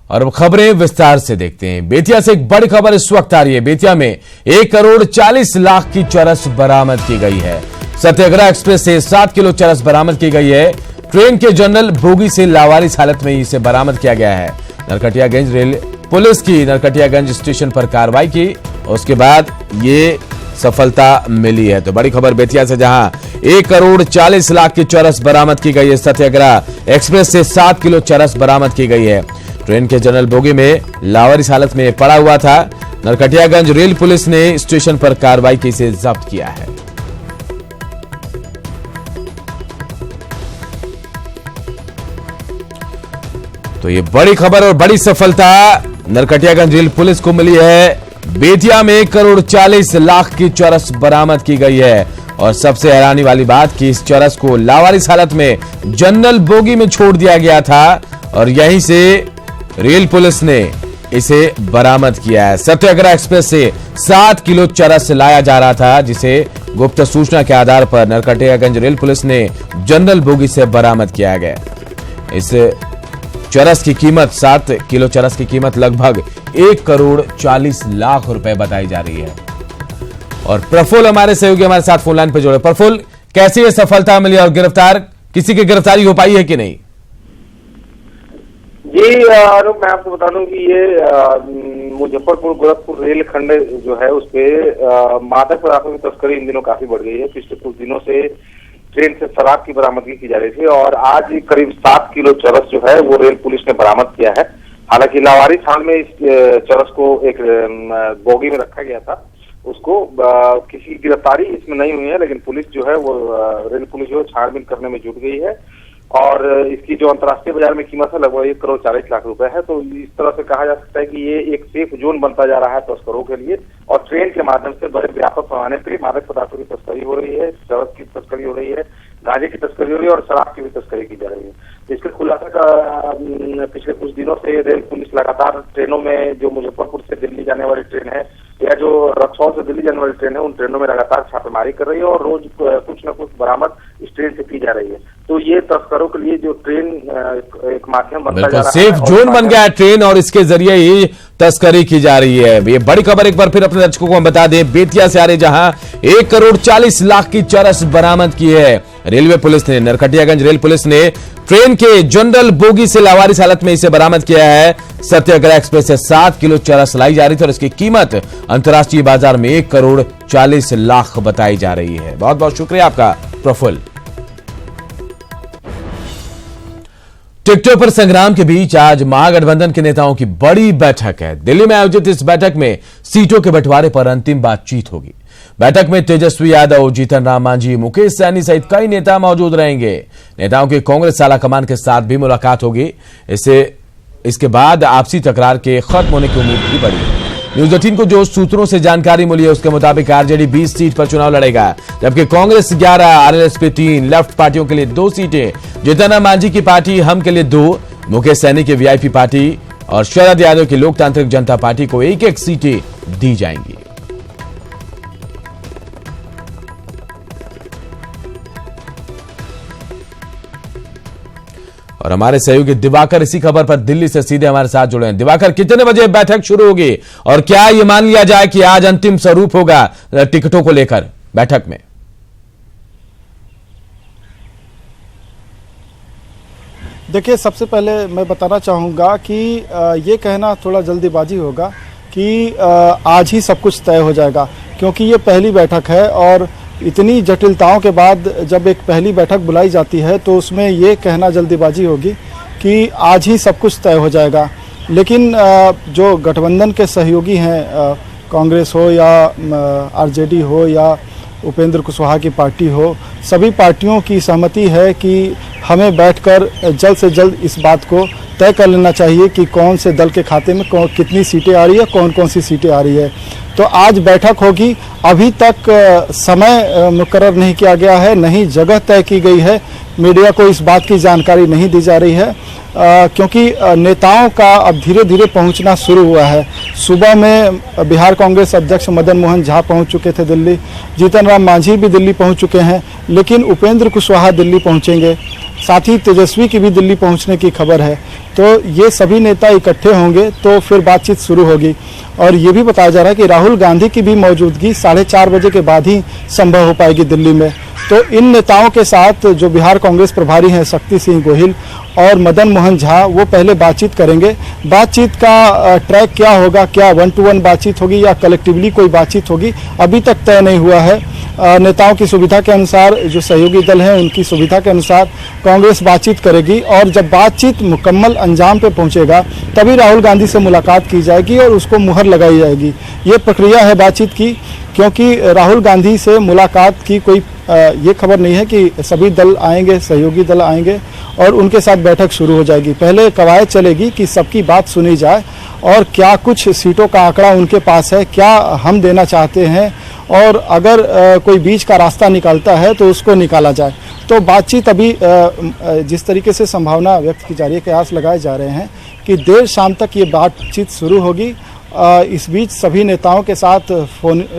और अब खबरें विस्तार से देखते हैं। बेतिया से एक बड़ी खबर इस वक्त आ रही है। बेतिया में 1 करोड़ 40 लाख की चरस बरामद की गई है। सत्याग्रह एक्सप्रेस से 7 किलो चरस बरामद की गई है। ट्रेन के जनरल बोगी से लावारिस हालत में इसे बरामद किया गया है। नरकटियागंज रेल पुलिस की नरकटियागंज स्टेशन पर कार्रवाई की, उसके बाद ये सफलता मिली है। तो बड़ी खबर बेतिया से, जहां 1 करोड़ 40 लाख की चरस बरामद की गई है। सत्याग्रह एक्सप्रेस से 7 किलो चरस बरामद की गई है। ट्रेन के जनरल बोगी में लावारिस हालत में पड़ा हुआ था। नरकटियागंज रेल पुलिस ने स्टेशन पर कार्रवाई की, इसे जब्त किया है। तो ये बड़ी खबर और बड़ी सफलता नरकटियागंज रेल पुलिस को मिली है। बेतिया में 1 करोड़ 40 लाख की चरस बरामद की गई है। और सबसे हैरानी वाली बात कि इस चरस को लावारिस हालत में जनरल बोगी में छोड़ दिया गया था और यहीं से रेल पुलिस ने इसे बरामद किया है। सत्याग्रह एक्सप्रेस से 7 किलो चरस लाया जा रहा था, जिसे गुप्त सूचना के आधार पर नरकटियागंज रेल पुलिस ने जनरल बोगी से बरामद किया गया। इस चरस की कीमत 7 किलो चरस की कीमत लगभग 1 करोड़ 40 लाख रुपए बताई जा रही है। और प्रफुल्ल हमारे सहयोगी हमारे साथ फोन लाइन पर जुड़े। प्रफुल्ल, कैसी ये सफलता मिली और किसी की गिरफ्तारी हो पाई है कि नहीं? जी अरूप, मैं आपको बता दूं कि ये मुजफ्फरपुर गोरखपुर रेल खंड जो है उस पे मादक पदार्थों की तस्करी इन दिनों काफी बढ़ गई है। पिछले कुछ दिनों से ट्रेन से शराब की बरामदगी की जा रही थी और आज करीब 7 किलो चरस जो है वो रेल पुलिस ने बरामद किया है। हालांकि लावारिस हाल में इस चरस को एक बोगी में रखा गया था, उसको किसी की गिरफ्तारी इसमें नहीं हुई है, लेकिन पुलिस जो है वो रेल पुलिस जो है छानबीन करने में जुट गई है। और इसकी जो अंतर्राष्ट्रीय बाजार में कीमत है लगभग 1 करोड़ 40 लाख रुपए है। तो इस तरह से कहा जा सकता है कि ये एक सेफ जोन बनता जा रहा है तस्करों के लिए। और ट्रेन के माध्यम से बड़े व्यापक पैमाने पर मादक पदार्थों की तस्करी हो रही है, चरस की तस्करी हो रही है, गांजे की तस्करी हो रही है और शराब की भी तस्करी की जा रही है। इसके खुलासा का पिछले कुछ दिनों से रेल पुलिस लगातार ट्रेनों में, जो मुजफ्फरपुर से दिल्ली जाने वाली ट्रेन है या जो रक्सौल से दिल्ली जाने वाली ट्रेन है, उन ट्रेनों में लगातार छापेमारी कर रही है और रोज कुछ न कुछ बरामद इस ट्रेन से की जा रही है। तो ये तस्करों के लिए जो ट्रेन एक माध्यम बनता जा रहा है, सेफ जोन बन गया है ट्रेन और इसके जरिए ही तस्करी की जा रही है। ये बड़ी खबर एक बार फिर अपने दर्शकों को हम बता दें, बेतिया से आ रही, जहां 1 करोड़ 40 लाख की चरस बरामद की है रेलवे पुलिस ने। नरकटियागंज रेल पुलिस ने ट्रेन के जनरल बोगी से लावारिस हालत में इसे बरामद किया है। सत्याग्रह एक्सप्रेस से 7 किलो चरस लाई जा रही थी और इसकी कीमत अंतर्राष्ट्रीय बाजार में 1 करोड़ 40 लाख बताई जा रही है। बहुत बहुत शुक्रिया आपका प्रफुल्ल। टिकटों पर संग्राम के बीच आज महागठबंधन के नेताओं की बड़ी बैठक है। दिल्ली में आयोजित इस बैठक में सीटों के बंटवारे पर अंतिम बातचीत होगी। बैठक में तेजस्वी यादव, जीतन राम मांझी, मुकेश सहनी सहित कई नेता मौजूद रहेंगे। नेताओं की कांग्रेस आलाकमान के साथ भी मुलाकात होगी। इसके बाद आपसी तकरार के खत्म होने की उम्मीद भी बढ़ी है। न्यूज 18 को जो सूत्रों से जानकारी मिली है उसके मुताबिक आरजेडी 20 सीट पर चुनाव लड़ेगा, जबकि कांग्रेस 11, आरएलएस पे 3, लेफ्ट पार्टियों के लिए 2 सीटें, जीतन राम मांझी की पार्टी हम के लिए 2, मुकेश सहनी की वीआईपी पार्टी और शरद यादव की लोकतांत्रिक जनता पार्टी को 1-1 सीटें दी जाएंगी। और हमारे सहयोगी दिवाकर इसी खबर पर दिल्ली से सीधे हमारे साथ जुड़े हैं। दिवाकर, कितने बजे बैठक शुरू होगी और क्या ये मान लिया जाए कि आज अंतिम स्वरूप होगा टिकटों को लेकर बैठक में? देखिए, सबसे पहले मैं बताना चाहूँगा कि ये कहना थोड़ा जल्दीबाजी होगा कि आज ही सब कुछ तय हो जाएगा, क्योंकि ये पहली बैठक है और इतनी जटिलताओं के बाद जब एक पहली बैठक बुलाई जाती है तो उसमें ये कहना जल्दीबाजी होगी कि आज ही सब कुछ तय हो जाएगा। लेकिन जो गठबंधन के सहयोगी हैं, कांग्रेस हो या आरजेडी हो या उपेंद्र कुशवाहा की पार्टी हो, सभी पार्टियों की सहमति है कि हमें बैठकर जल्द से जल्द इस बात को तय कर लेना चाहिए कि कौन से दल के खाते में कितनी सीटें आ रही है, कौन कौन सी सीटें आ रही है। तो आज बैठक होगी। अभी तक समय मुकर्रर नहीं किया गया है, नहीं जगह तय की गई है। मीडिया को इस बात की जानकारी नहीं दी जा रही है क्योंकि नेताओं का अब धीरे धीरे पहुंचना शुरू हुआ है। सुबह में बिहार कांग्रेस अध्यक्ष मदन मोहन झा पहुंच चुके थे दिल्ली, जीतन राम मांझी भी दिल्ली पहुंच चुके हैं, लेकिन उपेंद्र कुशवाहा दिल्ली पहुंचेंगे। साथ ही तेजस्वी की भी दिल्ली पहुंचने की खबर है। तो ये सभी नेता इकट्ठे होंगे तो फिर बातचीत शुरू होगी। और ये भी बताया जा रहा है कि राहुल गांधी की भी मौजूदगी 4:30 बजे के बाद ही संभव हो पाएगी दिल्ली में। तो इन नेताओं के साथ जो बिहार कांग्रेस प्रभारी हैं शक्ति सिंह गोहिल और मदन मोहन झा, वो पहले बातचीत करेंगे। बातचीत का ट्रैक क्या होगा, क्या 1-to-1 बातचीत होगी या कलेक्टिवली कोई बातचीत होगी, अभी तक तय नहीं हुआ है। नेताओं की सुविधा के अनुसार, जो सहयोगी दल हैं उनकी सुविधा के अनुसार कांग्रेस बातचीत करेगी और जब बातचीत मुकम्मल अंजाम पे पहुंचेगा तभी राहुल गांधी से मुलाकात की जाएगी और उसको मुहर लगाई जाएगी। ये प्रक्रिया है बातचीत की, क्योंकि राहुल गांधी से मुलाकात की कोई ये खबर नहीं है कि सभी दल आएंगे, सहयोगी दल आएंगे और उनके साथ बैठक शुरू हो जाएगी। पहले कवायद चलेगी कि सबकी बात सुनी जाए और क्या कुछ सीटों का आंकड़ा उनके पास है, क्या हम देना चाहते हैं और अगर कोई बीच का रास्ता निकालता है तो उसको निकाला जाए। तो बातचीत अभी जिस तरीके से संभावना व्यक्त की जा रही है, कयास लगाए जा रहे हैं कि देर शाम तक ये बातचीत शुरू होगी। इस बीच सभी नेताओं के साथ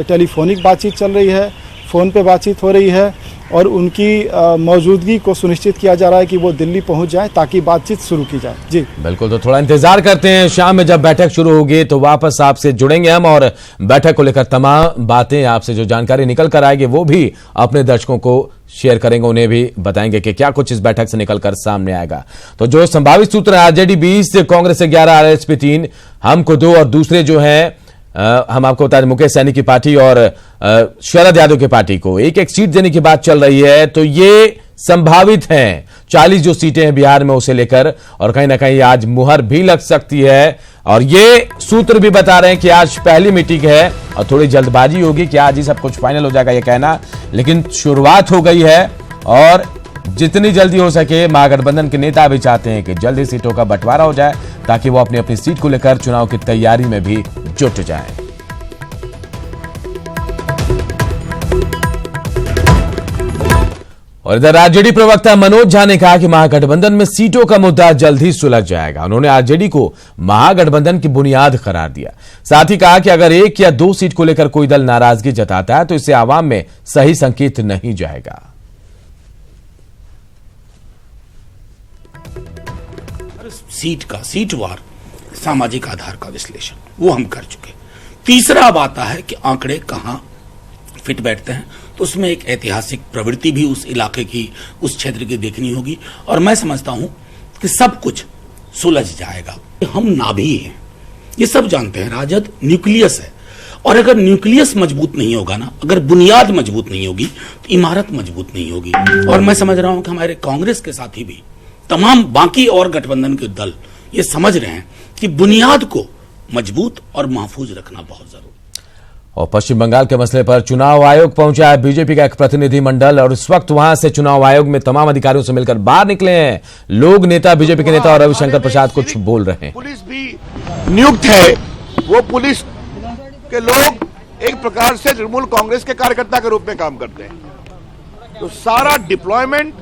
टेलीफोनिक बातचीत चल रही है, फ़ोन पे बातचीत हो रही है और उनकी मौजूदगी को सुनिश्चित किया जा रहा है कि वो दिल्ली पहुंच जाए ताकि बातचीत शुरू की जाए। जी बिल्कुल, तो थोड़ा इंतजार करते हैं, शाम में जब बैठक शुरू होगी तो वापस आपसे जुड़ेंगे हम और बैठक को लेकर तमाम बातें, आपसे जो जानकारी निकल कर आएगी वो भी अपने दर्शकों को शेयर करेंगे, उन्हें भी बताएंगे कि क्या कुछ इस बैठक से निकलकर सामने आएगा। तो जो संभावित सूत्र है, आरजेडी 20, कांग्रेस 11, आरएसपी 3, हमको 2 और दूसरे जो हैं हम आपको बता दें मुकेश सैनी की पार्टी और शरद यादव की पार्टी को एक एक सीट देने की बात चल रही है। तो ये संभावित हैं 40 जो सीटें हैं बिहार में उसे लेकर, और कहीं ना कहीं आज मुहर भी लग सकती है। और ये सूत्र भी बता रहे हैं कि आज पहली मीटिंग है और थोड़ी जल्दबाजी होगी कि आज ही सब कुछ फाइनल हो जाएगा ये कहना, लेकिन शुरुआत हो गई है और जितनी जल्दी हो सके महागठबंधन के नेता भी चाहते हैं कि जल्दी सीटों का बंटवारा हो जाए ताकि वो अपनी अपनी सीट को लेकर चुनाव की तैयारी में भी जुट जाएं। और इधर आरजेडी प्रवक्ता मनोज झा ने कहा कि महागठबंधन में सीटों का मुद्दा जल्द ही सुलझ जाएगा। उन्होंने आरजेडी को महागठबंधन की बुनियाद करार दिया। साथ ही कहा कि अगर 1 या 2 सीट को लेकर कोई दल नाराजगी जताता है तो इससे आवाम में सही संकेत नहीं जाएगा। सीटवार सामाजिक आधार का विश्लेषण वो हम कर चुके। तीसरा बात है कि आंकड़े कहां फिट बैठते हैं, तो उसमें एक ऐतिहासिक प्रवृत्ति भी उस इलाके की, उस क्षेत्र की देखनी होगी। और मैं समझता हूं कि सब कुछ सुलझ जाएगा। हम नाभि हैं, ये सब जानते हैं, राजद न्यूक्लियस है और अगर न्यूक्लियस मजबूत नहीं होगा ना, अगर बुनियाद मजबूत नहीं होगी तो इमारत मजबूत नहीं होगी। और मैं समझ रहा हूं कि हमारे कांग्रेस के साथी भी, तमाम बाकी और गठबंधन के दल ये समझ रहे हैं कि बुनियाद को मजबूत और महफूज रखना बहुत जरूरी। और पश्चिम बंगाल के मसले पर चुनाव आयोग पहुंचा है बीजेपी का एक प्रतिनिधिमंडल और इस वक्त वहां से चुनाव आयोग में तमाम अधिकारियों से मिलकर बाहर निकले हैं लोग। नेता बीजेपी के नेता और रविशंकर प्रसाद कुछ बोल रहे हैं। पुलिस भी नियुक्त है, वो पुलिस के लोग एक प्रकार से तृणमूल कांग्रेस के कार्यकर्ता के रूप में काम करते हैं। तो सारा डिप्लॉयमेंट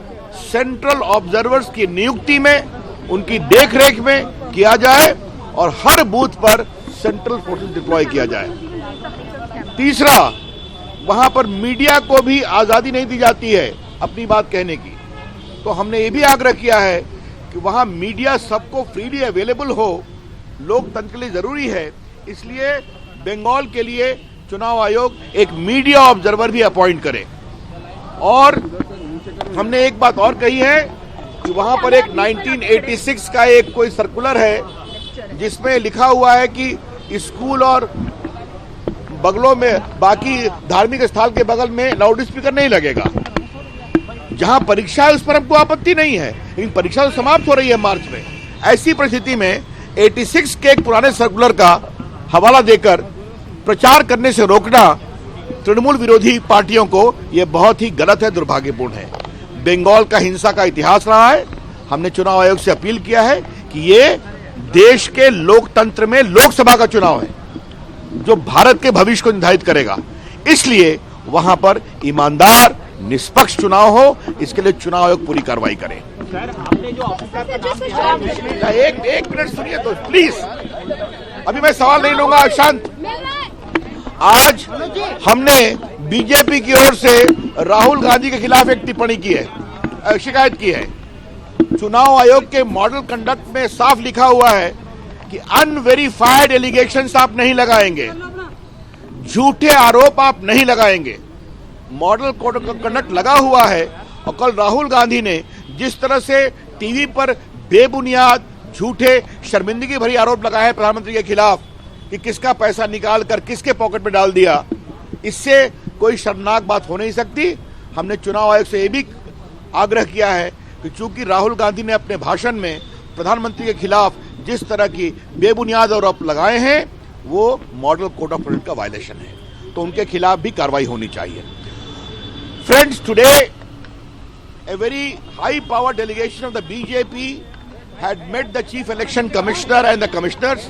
सेंट्रल ऑब्जर्वर्स की नियुक्ति में, उनकी देखरेख में किया जाए और हर बूथ पर सेंट्रल फोर्सेस डिप्लॉय किया जाए। तीसरा, वहां पर मीडिया को भी आजादी नहीं दी जाती है अपनी बात कहने की। तो हमने ये भी आग्रह किया है कि वहां मीडिया सबको फ्रीली अवेलेबल हो, लोकतंत्र के लिए जरूरी है। इसलिए बंगाल के लिए चुनाव आयोग एक मीडिया ऑब्जर्वर भी अपॉइंट करे। और हमने एक बात और कही है कि वहां पर एक 1986 का एक कोई सर्कुलर है जिसमें लिखा हुआ है कि स्कूल और बगलों में, बाकी धार्मिक स्थल के बगल में लाउड स्पीकर नहीं लगेगा। जहां परीक्षा है उस पर हमको आपत्ति नहीं है, लेकिन परीक्षा तो समाप्त हो रही है मार्च में। ऐसी परिस्थिति में 86 के एक पुराने सर्कुलर का हवाला देकर प्रचार करने से रोकना तृणमूल विरोधी पार्टियों को यह बहुत ही गलत है, दुर्भाग्यपूर्ण है। बंगाल का हिंसा का इतिहास रहा है। हमने चुनाव आयोग से अपील किया है कि ये देश के लोकतंत्र में लोकसभा का चुनाव है जो भारत के भविष्य को निर्धारित करेगा। इसलिए वहां पर ईमानदार निष्पक्ष चुनाव हो, इसके लिए चुनाव आयोग पूरी कार्रवाई करे। सर, आपने जो ऑफिसर का नाम दिया, एक मिनट सुनिए तो प्लीज, अभी मैं सवाल नहीं लूंगा, शांत। आज हमने बीजेपी की ओर से राहुल गांधी के खिलाफ एक टिप्पणी की है, शिकायत की है। चुनाव आयोग के मॉडल कंडक्ट में साफ लिखा हुआ है कि अनवेरिफाइड एलिगेशंस आप नहीं लगाएंगे, झूठे आरोप आप नहीं लगाएंगे। मॉडल कोड ऑफ कंडक्ट लगा हुआ है और कल राहुल गांधी ने जिस तरह से टीवी पर बेबुनियाद झूठे शर्मिंदगी भरी आरोप लगाए प्रधानमंत्री के खिलाफ कि किसका पैसा निकाल कर किसके पॉकेट में डाल दिया, इससे कोई शर्मनाक बात हो नहीं सकती। हमने चुनाव आयोग से यह भी आग्रह किया है कि चूंकि राहुल गांधी ने अपने भाषण में प्रधानमंत्री के खिलाफ जिस तरह की बेबुनियाद आरोप लगाए हैं वो मॉडल कोड ऑफ कंडक्ट का वायलेशन है, तो उनके खिलाफ भी कार्रवाई होनी चाहिए। Friends, today a very high power delegation of the BJP had met the chief election commissioner and the commissioners.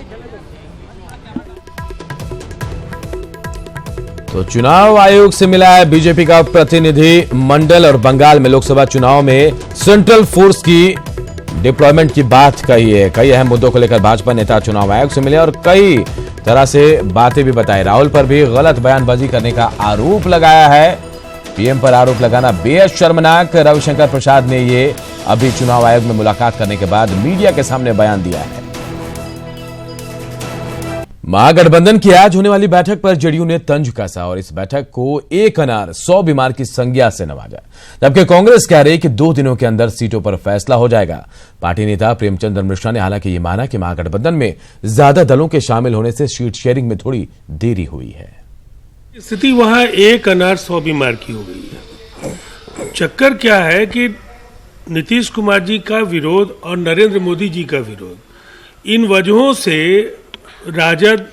तो चुनाव आयोग से मिला है बीजेपी का प्रतिनिधि मंडल और बंगाल में लोकसभा चुनाव में सेंट्रल फोर्स की डिप्लॉयमेंट की बात कही है। कई अहम मुद्दों को लेकर भाजपा नेता चुनाव आयोग से मिले और कई तरह से बातें भी बताई। राहुल पर भी गलत बयानबाजी करने का आरोप लगाया है। पीएम पर आरोप लगाना बेहद शर्मनाक। रविशंकर प्रसाद ने ये अभी चुनाव आयोग में मुलाकात करने के बाद मीडिया के सामने बयान दिया है। महागठबंधन की आज होने वाली बैठक पर जेडीयू ने तंज कसा और इस बैठक को एक अनार 100 बीमार की संज्ञा से नवाजा, जबकि कांग्रेस कह रही कि 2 दिनों के अंदर सीटों पर फैसला हो जाएगा। पार्टी नेता प्रेमचंद मिश्रा ने हालांकि ये माना कि महागठबंधन में ज्यादा दलों के शामिल होने से सीट शेयरिंग में थोड़ी देरी हुई है। स्थिति वहां एक अनार 100 बीमार की हो गई है। चक्कर क्या है कि नीतीश कुमार जी का विरोध और नरेंद्र मोदी जी का विरोध, इन वजहों से राजद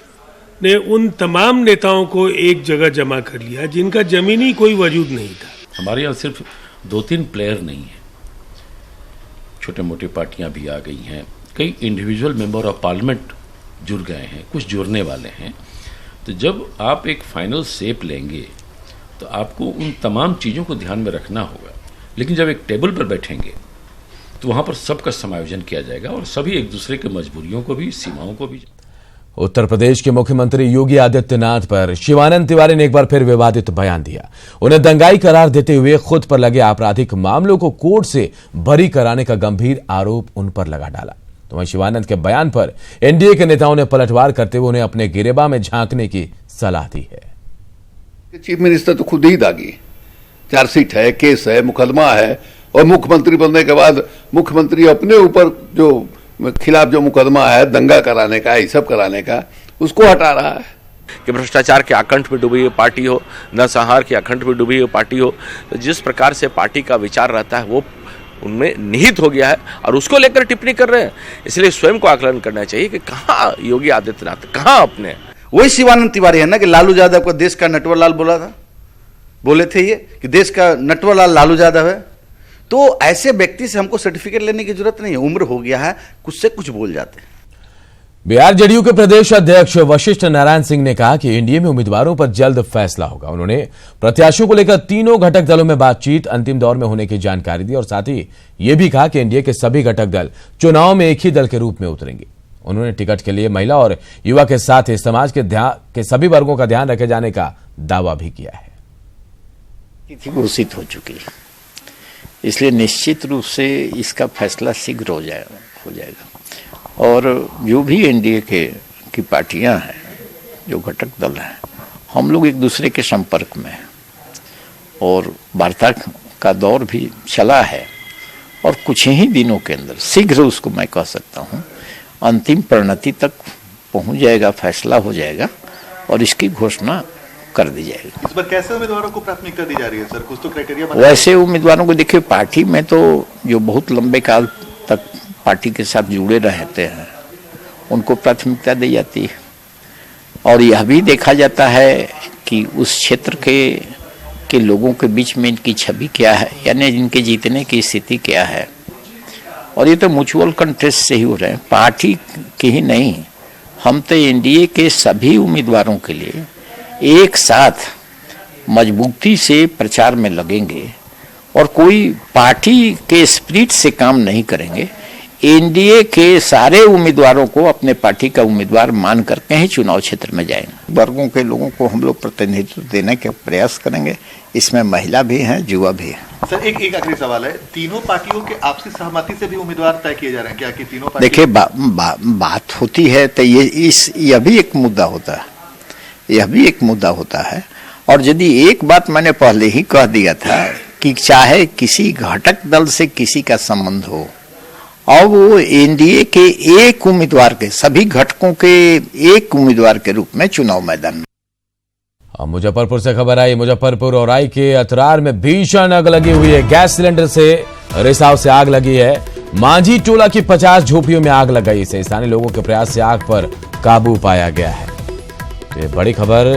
ने उन तमाम नेताओं को एक जगह जमा कर लिया जिनका जमीनी कोई वजूद नहीं था। हमारे यहाँ सिर्फ 2-3 प्लेयर नहीं है, छोटे मोटे पार्टियां भी आ गई हैं, कई इंडिविजुअल मेंबर ऑफ पार्लियामेंट जुड़ गए हैं, कुछ जुड़ने वाले हैं। तो जब आप एक फाइनल शेप लेंगे तो आपको उन तमाम चीज़ों को ध्यान में रखना होगा, लेकिन जब एक टेबल पर बैठेंगे तो वहाँ पर सबका समायोजन किया जाएगा और सभी एक दूसरे की मजबूरियों को भी, सीमाओं को भी। उत्तर प्रदेश के मुख्यमंत्री योगी आदित्यनाथ पर शिवानंद तिवारी ने एक बार फिर विवादित बयान दिया। उन्हें दंगाई करार देते हुए खुद पर लगे आपराधिक मामलों को कोर्ट से बरी कराने का गंभीर आरोप उन पर लगा डाला। तो वहीं शिवानंद के बयान पर एनडीए के नेताओं ने पलटवार करते हुए उन्हें अपने गिरेबान में झांकने की सलाह दी है। चीफ मिनिस्टर तो खुद ही दागी, चार्जशीट है, केस है, मुकदमा है, और मुख्यमंत्री बनने के बाद मुख्यमंत्री अपने ऊपर जो खिलाफ जो मुकदमा है दंगा कराने का, ये सब कराने का, उसको हटा रहा है। कि भ्रष्टाचार के आकंठ में डूबी हुई पार्टी हो, नरसंहार के आकंठ में डूबी हुई पार्टी हो, तो जिस प्रकार से पार्टी का विचार रहता है वो उनमें निहित हो गया है और उसको लेकर टिप्पणी कर रहे हैं। इसलिए स्वयं को आकलन करना चाहिए कि कहाँ योगी आदित्यनाथ, कहाँ अपने। वही शिवानंद तिवारी है ना कि लालू यादव को देश का नटवरलाल बोले थे ये कि देश का नटवरलाल लालू यादव है। तो ऐसे व्यक्ति से हमको सर्टिफिकेट लेने की जरूरत नहीं है, उम्र हो गया है, कुछ से कुछ बोल जाते हैं। बिहार जेडीयू के प्रदेश अध्यक्ष वशिष्ठ नारायण सिंह ने कहा कि एनडीए में उम्मीदवारों पर जल्द फैसला होगा। उन्होंने प्रत्याशियों को लेकर तीनों घटक दलों में बातचीत अंतिम दौर में होने की जानकारी दी और साथ ही यह भी कहा कि एनडीए के सभी घटक दल चुनाव में एक ही दल के रूप में उतरेंगे। उन्होंने टिकट के लिए महिला और युवा के साथ ही समाज के सभी वर्गों का ध्यान रखे जाने का दावा भी किया है। घोषित हो चुकी है, इसलिए निश्चित रूप से इसका फैसला शीघ्र हो जाएगा और जो भी एनडीए की पार्टियां हैं, जो घटक दल हैं, हम लोग एक दूसरे के संपर्क में हैं और वार्ता का दौर भी चला है और कुछ ही दिनों के अंदर शीघ्र उसको मैं कह सकता हूं अंतिम परिणति तक पहुंच जाएगा, फैसला हो जाएगा और इसकी घोषणा कर दी जाएगी। इस बार कैसे उम्मीदवारों को प्राथमिकता दी जा रही है सर? कुछ तो क्राइटेरिया वैसे उम्मीदवारों को देखिए, पार्टी में तो जो बहुत लंबे काल तक पार्टी के साथ जुड़े रहते हैं उनको प्राथमिकता दी जाती है और यह भी देखा जाता है कि उस क्षेत्र के लोगों के बीच में इनकी छवि क्या है, यानी इनके जीतने की स्थिति क्या है। और ये तो म्यूचुअल कंटेस्ट से ही हो रहे हैं, पार्टी के ही नहीं, हम तो एनडीए के सभी उम्मीदवारों के लिए एक साथ मजबूती से प्रचार में लगेंगे और कोई पार्टी के स्पिरिट से काम नहीं करेंगे। एनडीए के सारे उम्मीदवारों को अपने पार्टी का उम्मीदवार मान करके ही चुनाव क्षेत्र में जाएंगे। वर्गों के लोगों को हम लोग प्रतिनिधित्व देने के प्रयास करेंगे, इसमें महिला भी हैं, युवा भी है। सर एक आखिरी सवाल है, तीनों पार्टियों के आपसी सहमति से भी उम्मीदवार तय किए जा रहे हैं क्या कि तीनों देखिए बात होती है तो यह भी एक मुद्दा होता है, यह भी एक मुद्दा होता है। और यदि एक बात मैंने पहले ही कह दिया था कि चाहे किसी घटक दल से किसी का संबंध हो और वो एनडीए के एक उम्मीदवार के, सभी घटकों के एक उम्मीदवार के रूप में चुनाव मैदान में। मुजफ्फरपुर से खबर आई, मुजफ्फरपुर और आई के अतरार में भीषण आग लगी हुई है। गैस सिलेंडर से रिसाव से आग लगी है। मांझी टोला की 50 झोपड़ियों में आग लग गई। स्थानीय लोगों के प्रयास से आग पर काबू पाया गया है। ये बड़ी खबर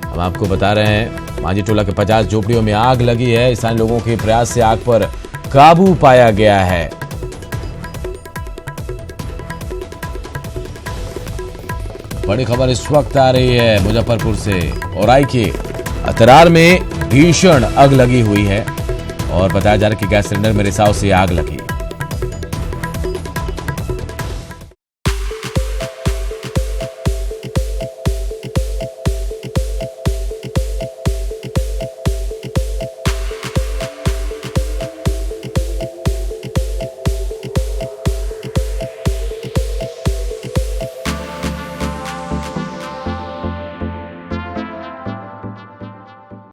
हम आपको बता रहे हैं। मांझी टोला के 50 झोपड़ियों में आग लगी है। स्थानीय लोगों के प्रयास से आग पर काबू पाया गया है। बड़ी खबर इस वक्त आ रही है मुजफ्फरपुर से। औराई के अतरार में भीषण आग लगी हुई है और बताया जा रहा है कि गैस सिलेंडर में रिसाव से आग लगी।